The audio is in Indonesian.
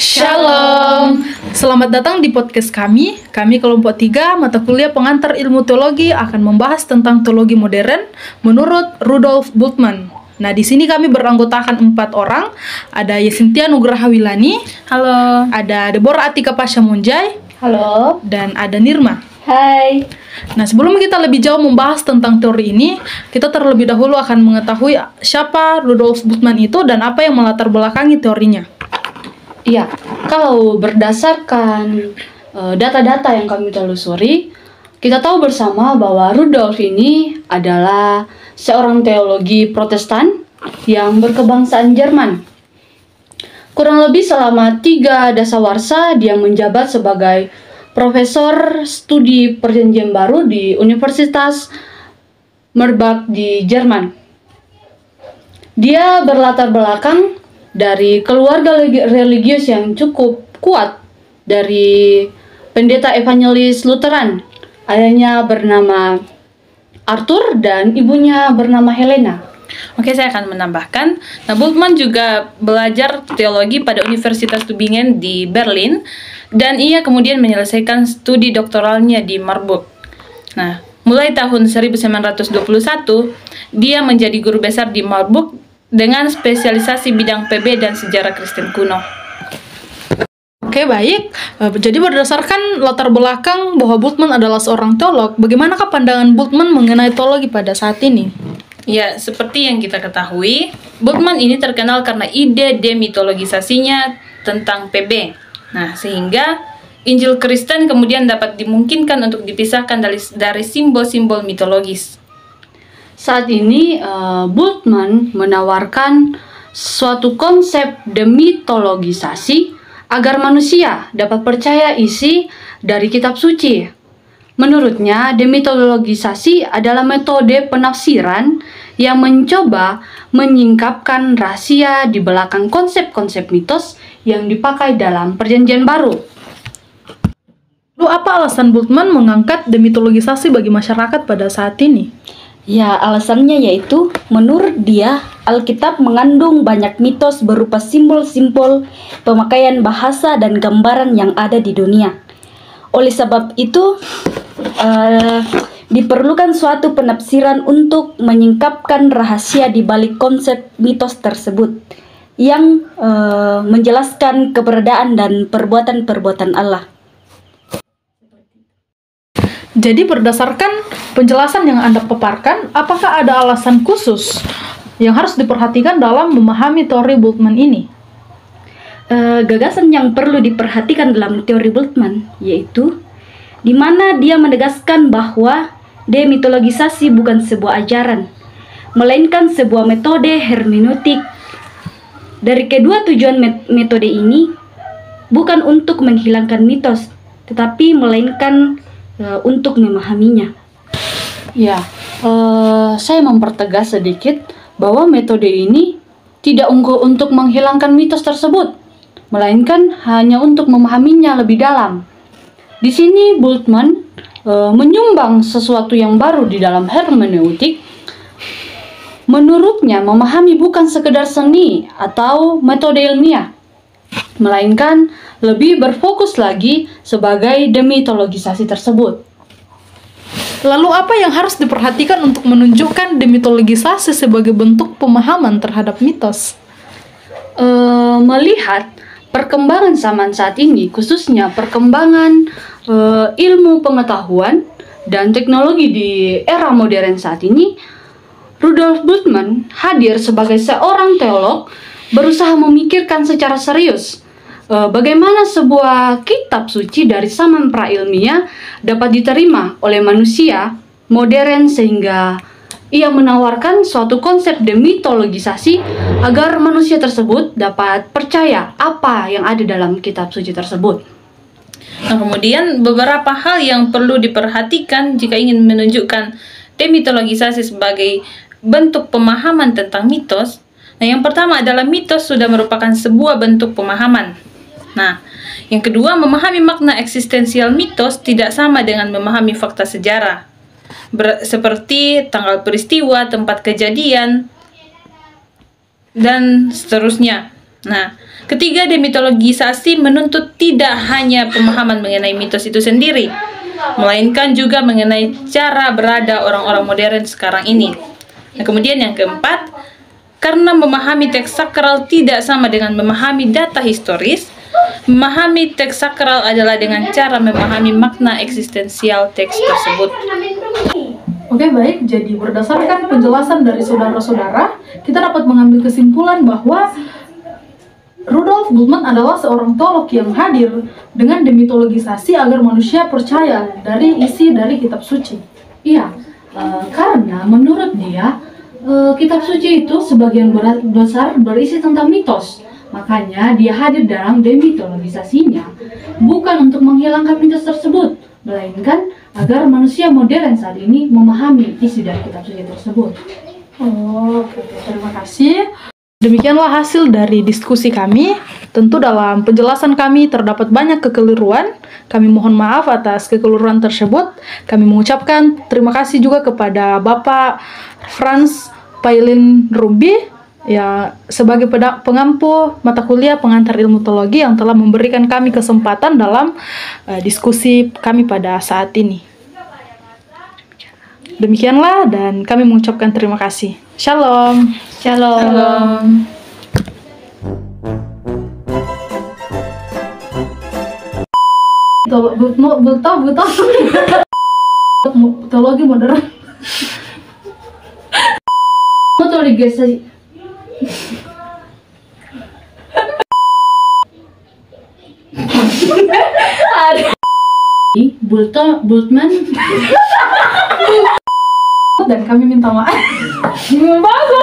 Shalom. Selamat datang di podcast kami. Kami kelompok 3 mata kuliah pengantar ilmu teologi akan membahas tentang teologi modern menurut Rudolf Bultmann. Nah, di sini kami beranggotakan 4 orang. Ada Yesintia Nugraha Wilani. Halo. Ada Deborah Atika Pasha Monjay. Halo. Dan ada Nirma. Hai. Nah, sebelum kita lebih jauh membahas tentang teori ini, kita terlebih dahulu akan mengetahui siapa Rudolf Bultmann itu dan apa yang melatar belakangi teorinya. Iya, kalau berdasarkan data-data yang kami telusuri, kita tahu bersama bahwa Rudolf ini adalah seorang teologi Protestan yang berkebangsaan Jerman. Kurang lebih selama 3 dasawarsa dia menjabat sebagai Profesor Studi Perjanjian Baru di Universitas Merbach di Jerman. Dia berlatar belakang dari keluarga religius yang cukup kuat dari pendeta evangelis Lutheran. Ayahnya bernama Arthur dan ibunya bernama Helena. Oke, saya akan menambahkan. Nah, Bultmann juga belajar teologi pada Universitas Tübingen di Berlin dan ia kemudian menyelesaikan studi doktoralnya di Marburg. Nah, mulai tahun 1921 dia menjadi guru besar di Marburg dengan spesialisasi bidang PB dan sejarah Kristen kuno. Oke, baik. Jadi berdasarkan latar belakang bahwa Bultmann adalah seorang teolog, bagaimanakah pandangan Bultmann mengenai teologi pada saat ini? Ya, seperti yang kita ketahui, Bultmann ini terkenal karena ide demitologisasinya tentang PB. Nah, sehingga Injil Kristen kemudian dapat dimungkinkan untuk dipisahkan dari simbol-simbol mitologis. Saat ini Bultmann menawarkan suatu konsep demitologisasi agar manusia dapat percaya isi dari kitab suci. Menurutnya, demitologisasi adalah metode penafsiran yang mencoba menyingkapkan rahasia di belakang konsep-konsep mitos yang dipakai dalam Perjanjian Baru. Lalu apa alasan Bultmann mengangkat demitologisasi bagi masyarakat pada saat ini? Ya, alasannya yaitu menurut dia Alkitab mengandung banyak mitos berupa simbol-simbol, pemakaian bahasa dan gambaran yang ada di dunia. Oleh sebab itu, diperlukan suatu penafsiran untuk menyingkapkan rahasia di balik konsep mitos tersebut yang menjelaskan keberadaan dan perbuatan-perbuatan Allah. Jadi berdasarkan penjelasan yang Anda paparkan, apakah ada alasan khusus yang harus diperhatikan dalam memahami teori Bultmann ini? Gagasan yang perlu diperhatikan dalam teori Bultmann yaitu di mana dia menegaskan bahwa demitologisasi bukan sebuah ajaran, melainkan sebuah metode hermeneutik. Dari kedua tujuan metode ini bukan untuk menghilangkan mitos, tetapi melainkan untuk memahaminya. Ya, saya mempertegas sedikit bahwa metode ini tidak untuk menghilangkan mitos tersebut, melainkan hanya untuk memahaminya lebih dalam. Di sini Bultmann menyumbang sesuatu yang baru di dalam hermeneutik. Menurutnya, memahami bukan sekedar seni atau metode ilmiah, melainkan lebih berfokus lagi sebagai demitologisasi tersebut. Lalu apa yang harus diperhatikan untuk menunjukkan demitologisasi sebagai bentuk pemahaman terhadap mitos? Melihat perkembangan zaman saat ini, khususnya perkembangan ilmu pengetahuan dan teknologi di era modern saat ini, Rudolf Bultmann hadir sebagai seorang teolog berusaha memikirkan secara serius bagaimana sebuah kitab suci dari zaman prailmiah dapat diterima oleh manusia modern, sehingga ia menawarkan suatu konsep demitologisasi agar manusia tersebut dapat percaya apa yang ada dalam kitab suci tersebut. Nah, kemudian beberapa hal yang perlu diperhatikan jika ingin menunjukkan demitologisasi sebagai bentuk pemahaman tentang mitos. Nah, yang pertama adalah mitos sudah merupakan sebuah bentuk pemahaman. Nah, yang kedua, memahami makna eksistensial mitos tidak sama dengan memahami fakta sejarah, seperti tanggal peristiwa, tempat kejadian, dan seterusnya. Nah, ketiga, demitologisasi menuntut tidak hanya pemahaman mengenai mitos itu sendiri, melainkan juga mengenai cara berada orang-orang modern sekarang ini. Nah, kemudian yang keempat, karena memahami teks sakral tidak sama dengan memahami data historis, memahami teks sakral adalah dengan cara memahami makna eksistensial teks tersebut. Oke, baik. Jadi berdasarkan penjelasan dari saudara-saudara, kita dapat mengambil kesimpulan bahwa Rudolf Bultmann adalah seorang teolog yang hadir dengan demitologisasi agar manusia percaya dari isi dari kitab suci. Iya, karena menurut dia, kitab suci itu sebagian besar berisi tentang mitos. Makanya dia hadir dalam demitologisasinya, bukan untuk menghilangkan mitos tersebut, melainkan agar manusia modern saat ini memahami isi dari kitab suci tersebut. Oke, terima kasih. Demikianlah hasil dari diskusi kami. Tentu dalam penjelasan kami terdapat banyak kekeliruan. Kami mohon maaf atas kekeliruan tersebut. Kami mengucapkan terima kasih juga kepada Bapak Franz Pailin Rumbi ya sebagai pengampu mata kuliah pengantar ilmu teologi yang telah memberikan kami kesempatan dalam diskusi kami pada saat ini. Demikianlah dan kami mengucapkan terima kasih. Shalom. Shalom. Shalom. Teologi modern. Demitologisasi. Bultmann Dan kami minta maaf. bagus.